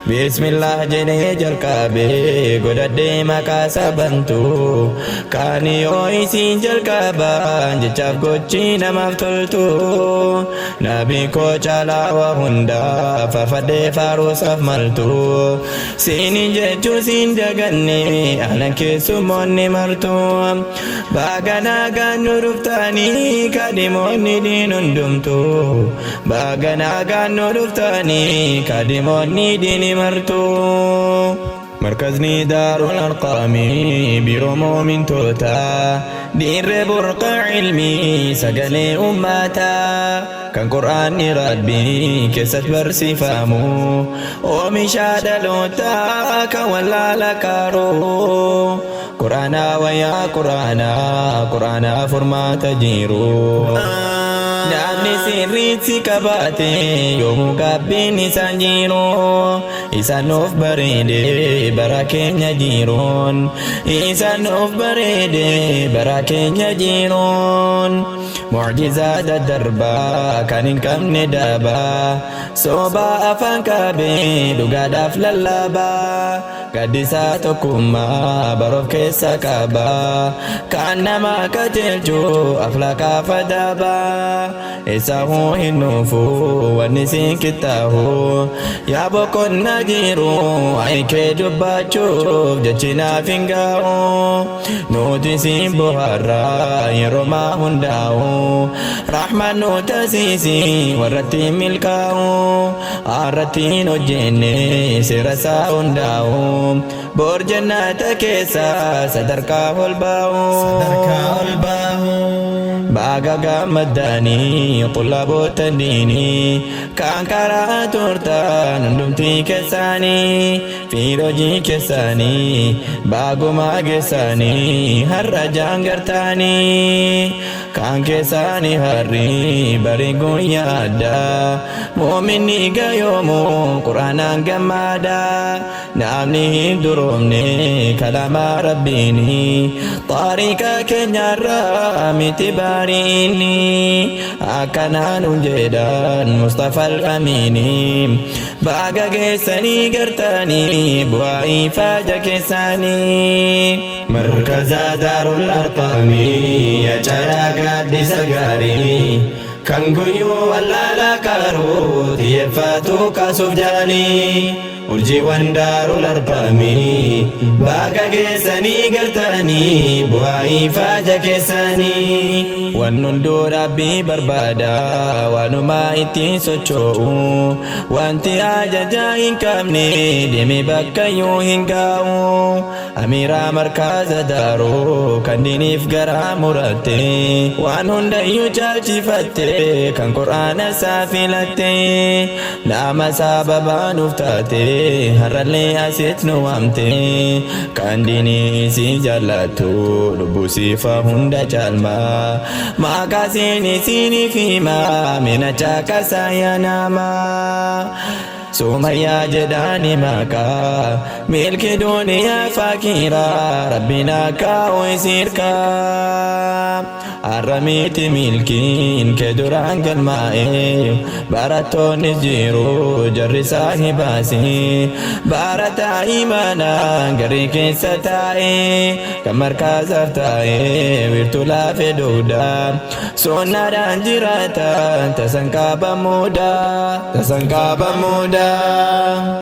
Bismillah jene jalqabe godhadhe maqaa sabantu kan yoo isin jalqaban jechaaf gochi namaaf toltu nabi koo caalaa waa hunda faarfadhee faaruusaaf maltu siinin jechuu siin daganne anan keessummoonni martu baganaa gaannu dhuftanii kadhimoonni diin hundumtu baganaa gaannu dhuftanii kadhimoonni diin مرتو مركزني دار الأرقام برومو من توتا دير برقع علمي سجلي أمتا كان قرآن ربي كست برسي فامو ومشاد لوتا كولا لكارو قرآنا ويا قرآنا فرما تجيرو namni sirriitti qabaate yoomuu gaabbiin isaan jiru isaan of bareede bara keenya jiruun isaan of bareede bara keenya jiruun mucjizaa daddarbaa kan hin qabne daabaa soba afaan qabee dhugaadhaaf lallabaa gaddisaa tokkummaa baroof keessa qabaa kan nama qajeelchu akhlaaqaa fadaabaa isahu hinufu wanisi kitahu ya bokonna jiru aike dubbachuuf jechina fingaa'u nuti simbo harra yeroma hundaa'u rahman nutasisi warratti milkaa'u arratiin hojjenne sirasaa hundaa'u bor jannata keessa sadarkaa ol baa'u baga gammadani طلابوت الديني كان كرا تورتان ندمتي كساني في رجي كساني باغو ما كساني هرجان غرتاني كان كساني هري بريغو يادا مؤمني غيومو قرانا غمادا نامني درومني كلام ربيني طريقا كنيارا متباريني أكنان جدان مصطفى الأميني باقا كيساني قرتاني بوائي فاجا كيساني مركز دار الأرقام يا جرى قد سقاري كان قيو ولا لا كارو تيفاتو كاسوف جاني urjii wandaarul arqamii baga keessanii gartanii bu'aa faaja keessanii waan hunduu rabbii barbaada waanuma ittiin socho'u wanti ajajaa hin qabne deeme bakkayyuu hin gaa'u amiiraa markaza daaroo kan diiniif garaa muratte waan hundayyuu caalchifatte kan qur'aana isaa filatte nama sababaanuuf taate harralee asitti nu waamte kan diinii si jaallatu lubbuu siifa hunda caalmaa maqaa siiniif himaa mina caaqasaa yaa namaa Sumayyaa jedhani maqaa milki duniyaa fakiraa rabbina kaa'u isirkaa arramiti milkiin kee duraan galmaa'e barattoonni jiru jarri saahibaasi barataa imaanaa garii keessa taa'e kan markaasaaf taa'e wirtuu laafee dugdaa sonnaadhaan jiraatan tasan qaabamuudha